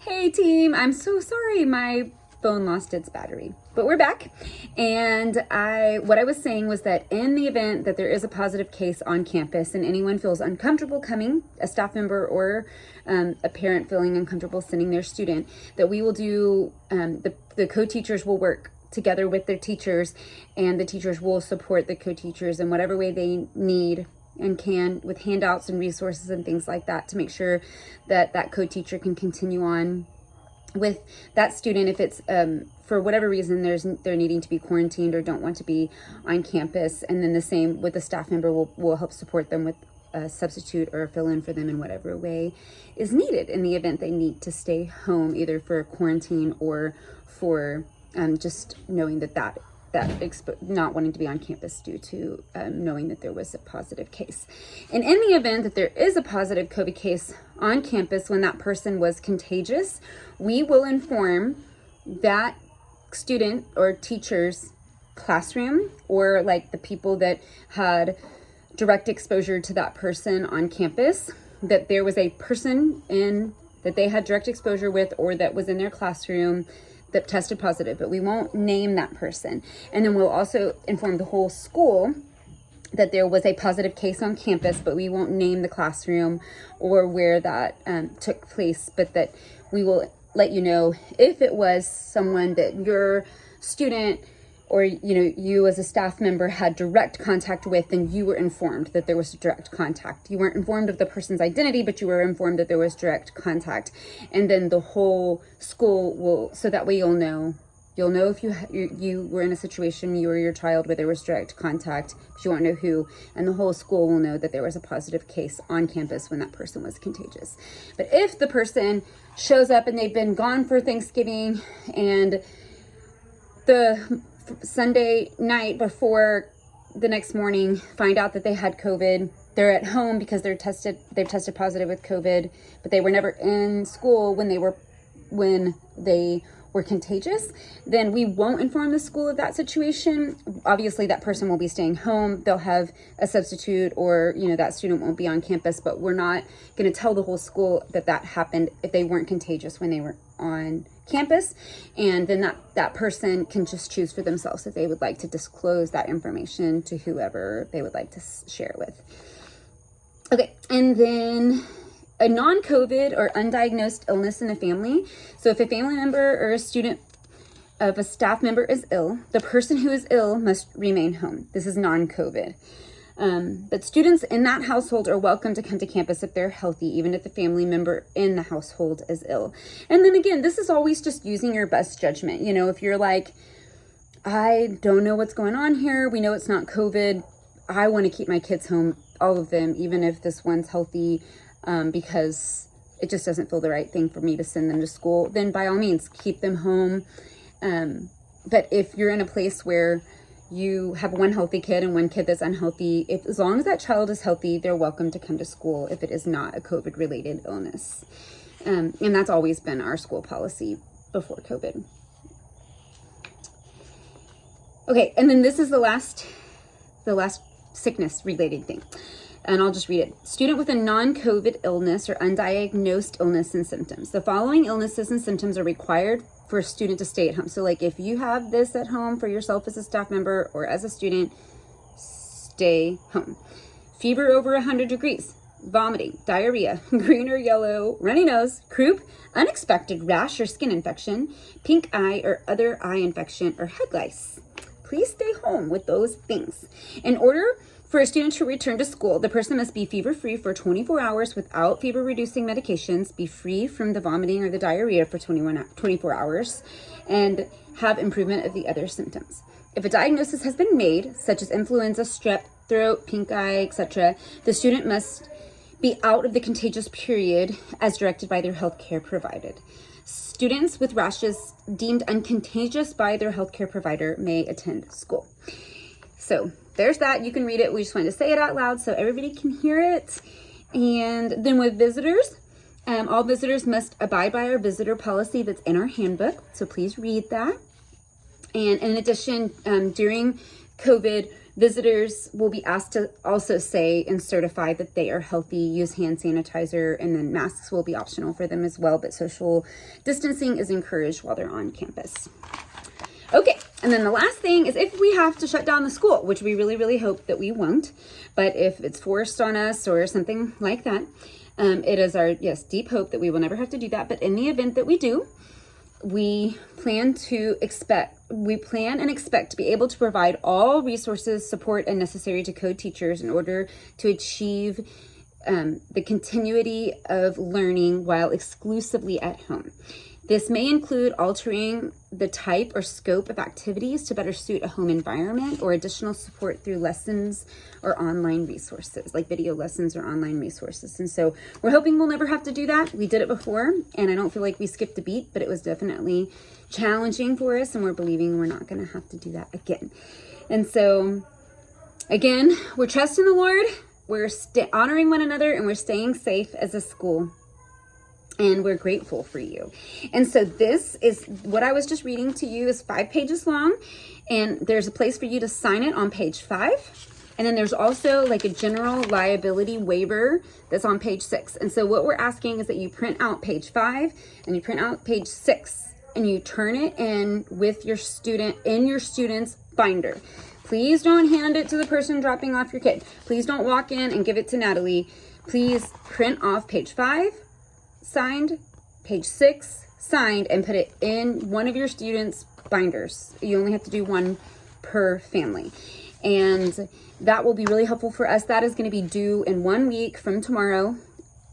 Hey team, I'm so sorry my phone lost its battery, but we're back. And what I was saying was that in the event that there is a positive case on campus and anyone feels uncomfortable coming, a staff member or a parent feeling uncomfortable sending their student, that we will do, the co-teachers will work together with their teachers, and the teachers will support the co-teachers in whatever way they need and can, with handouts and resources and things like that, to make sure that that co-teacher can continue on with that student if it's for whatever reason they're needing to be quarantined or don't want to be on campus. And then the same with the staff member, will help support them with a substitute or fill in for them in whatever way is needed in the event they need to stay home, either for quarantine or for just knowing that not wanting to be on campus due to knowing that there was a positive case. And in the event that there is a positive COVID case on campus when that person was contagious, we will inform that student or teacher's classroom, or like the people that had direct exposure to that person on campus, that there was a person that they had direct exposure with or that was in their classroom that tested positive, but we won't name that person. And then we'll also inform the whole school that there was a positive case on campus, but we won't name the classroom or where that took place, but that we will let you know if it was someone that your student or you as a staff member had direct contact with, then you were informed that there was direct contact. You weren't informed of the person's identity, but you were informed that there was direct contact. And then the whole school will, so that way you'll know if you were in a situation, you or your child, where there was direct contact, but you won't know who, and the whole school will know that there was a positive case on campus when that person was contagious. But if the person shows up and they've been gone for Thanksgiving, and the Sunday night before the next morning find out that they had COVID, they're at home because they've tested positive with COVID, but they were never in school when they were contagious, then we won't inform the school of that situation. Obviously that person will be staying home. They'll have a substitute, or that student won't be on campus, but we're not going to tell the whole school that happened if they weren't contagious when they were on campus. And then that person can just choose for themselves if they would like to disclose that information to whoever they would like to share with. Okay, and then a non-COVID or undiagnosed illness in the family. So if a family member or a student of a staff member is ill, the person who is ill must remain home. This is non-COVID. But students in that household are welcome to come to campus if they're healthy, even if the family member in the household is ill. And then again, this is always just using your best judgment. If you're like, I don't know what's going on here, we know it's not COVID, I want to keep my kids home, all of them, even if this one's healthy, because it just doesn't feel the right thing for me to send them to school, then by all means, keep them home. But if you're in a place where you have one healthy kid and one kid that's unhealthy, as long as that child is healthy, they're welcome to come to school if it is not a COVID-related illness. And that's always been our school policy before COVID. Okay, and then this is the last sickness-related thing. And I'll just read it. Student with a non-COVID illness or undiagnosed illness and symptoms. The following illnesses and symptoms are required for a student to stay at home. So like if you have this at home for yourself as a staff member or as a student, stay home. Fever over 100 degrees, vomiting, diarrhea, green or yellow, runny nose, croup, unexpected rash or skin infection, pink eye or other eye infection, or head lice. Please stay home with those things. In order for a student to return to school, the person must be fever-free for 24 hours without fever-reducing medications, be free from the vomiting or the diarrhea for 24 hours, and have improvement of the other symptoms. If a diagnosis has been made, such as influenza, strep throat, pink eye, etc., the student must be out of the contagious period as directed by their healthcare provider. Students with rashes deemed uncontagious by their healthcare provider may attend school. So there's that. You can read it. We just wanted to say it out loud so everybody can hear it. And then with visitors, all visitors must abide by our visitor policy that's in our handbook. So please read that. And in addition, during COVID, Visitors will be asked to also say and certify that they are healthy, use hand sanitizer, and then masks will be optional for them as well, but social distancing is encouraged while they're on campus. Okay, and then the last thing is if we have to shut down the school, which we really, really hope that we won't, but if it's forced on us or something like that, it is our, deep hope that we will never have to do that. But in the event that we do, we plan and expect to be able to provide all resources, support, and necessary to co-teachers in order to achieve the continuity of learning while exclusively at home. This may include altering the type or scope of activities to better suit a home environment or additional support through lessons or online resources, like video lessons or online resources. And so we're hoping we'll never have to do that. We did it before, and I don't feel like we skipped a beat, but it was definitely challenging for us, and we're believing we're not going to have to do that again. And so, again, we're trusting the Lord, we're honoring one another, and we're staying safe as a school. And we're grateful for you. And so this is what I was just reading to you is 5 pages long. And there's a place for you to sign it on page 5. And then there's also like a general liability waiver that's on page 6. And so what we're asking is that you print out page 5 and you print out page 6 and you turn it in with your student in your student's binder. Please don't hand it to the person dropping off your kid. Please don't walk in and give it to Natalie. Please print off page 5. Signed, page 6 signed, and put it in one of your students' binders. You only have to do one per family, and that will be really helpful for us. That is going to be due in 1 week from tomorrow,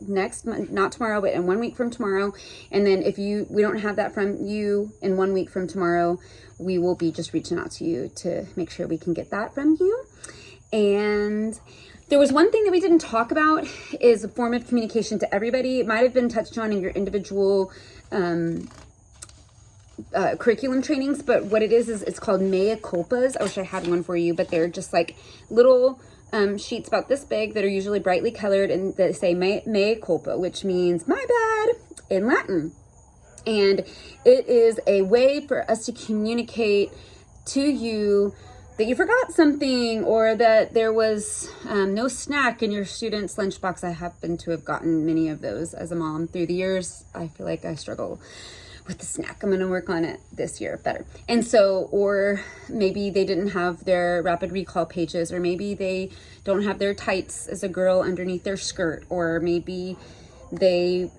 next month, not tomorrow, but in 1 week from tomorrow. And then if we don't have that from you in 1 week from tomorrow, we will be just reaching out to you to make sure we can get that from you. And there was one thing that we didn't talk about is a form of communication to everybody. It might have been touched on in your individual curriculum trainings, but what it is it's called mea culpas. I wish I had one for you, but they're just like little sheets about this big that are usually brightly colored, and they say mea culpa, which means my bad in Latin. And it is a way for us to communicate to you that you forgot something, or that there was no snack in your student's lunchbox. I happen to have gotten many of those as a mom through the years. I feel like I struggle with the snack. I'm going to work on it this year better. And so, or maybe they didn't have their rapid recall pages, or maybe they don't have their tights as a girl underneath their skirt, or maybe they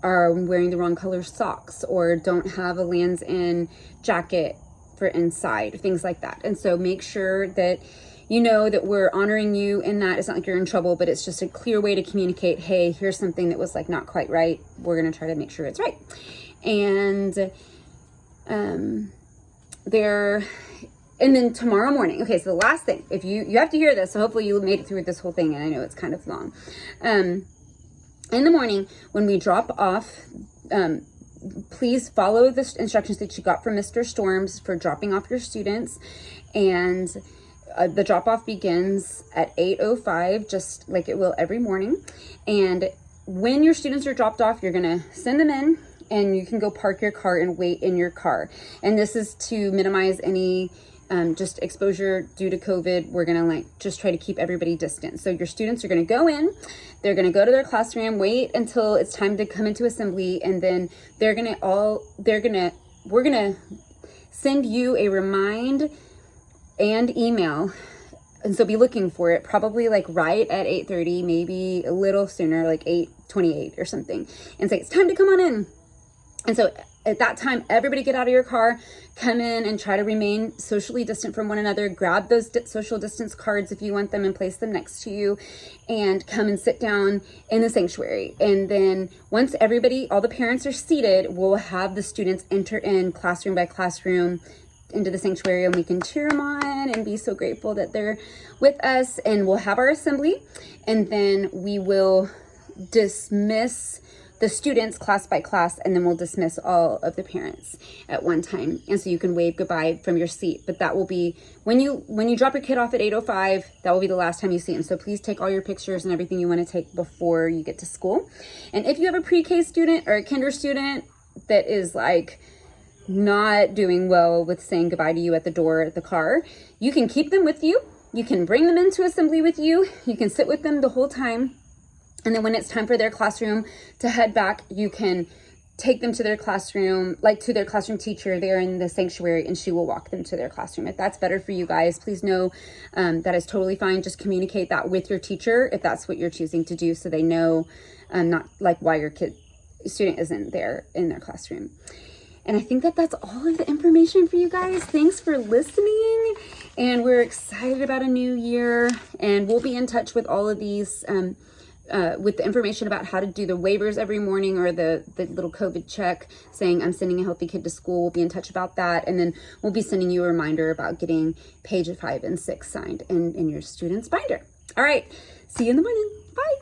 are wearing the wrong color socks, or don't have a Lands' End jacket for inside, things like that. And so make sure that you know that we're honoring you in that. It's not like you're in trouble, but it's just a clear way to communicate, hey, here's something that was like not quite right. We're going to try to make sure it's right. And and then tomorrow morning, okay, so the last thing, if you have to hear this, so hopefully you made it through this whole thing, and I know it's kind of long. In the morning, when we drop off, please follow the instructions that you got from Mr. Storms for dropping off your students. And the drop-off begins at 8:05, just like it will every morning. And when your students are dropped off, you're going to send them in, and you can go park your car and wait in your car. And this is to minimize any just exposure due to COVID. We're going to just try to keep everybody distant. So your students are going to go in, they're going to go to their classroom, wait until it's time to come into assembly, and then we're going to send you a remind and email. And so be looking for it probably like right at 8:30, maybe a little sooner, like 8:28 or something, and say it's time to come on in. And so at that time, everybody get out of your car, come in, and try to remain socially distant from one another. Grab those social distance cards if you want them and place them next to you, and come and sit down in the sanctuary. And then once all the parents are seated, we'll have the students enter in classroom by classroom into the sanctuary, and we can cheer them on and be so grateful that they're with us. And we'll have our assembly, and then we will dismiss the students class by class, and then we'll dismiss all of the parents at one time. And so you can wave goodbye from your seat, but that will be when you drop your kid off at 8:05, that will be the last time you see him. So please take all your pictures and everything you want to take before you get to school. And if you have a pre-K student or a kinder student that is like not doing well with saying goodbye to you at the door at the car, you can keep them with you. You can bring them into assembly with you. You can sit with them the whole time. And then when it's time for their classroom to head back, you can take them to their classroom, like to their classroom teacher there in the sanctuary, and she will walk them to their classroom. If that's better for you guys, please know that is totally fine. Just communicate that with your teacher if that's what you're choosing to do, so they know not like why your student isn't there in their classroom. And I think that that's all of the information for you guys. Thanks for listening. And we're excited about a new year. And we'll be in touch with all of these, with the information about how to do the waivers every morning, or the little COVID check saying I'm sending a healthy kid to school. We'll be in touch about that. And then we'll be sending you a reminder about getting page 5 and 6 signed in your student's binder. All right. See you in the morning. Bye.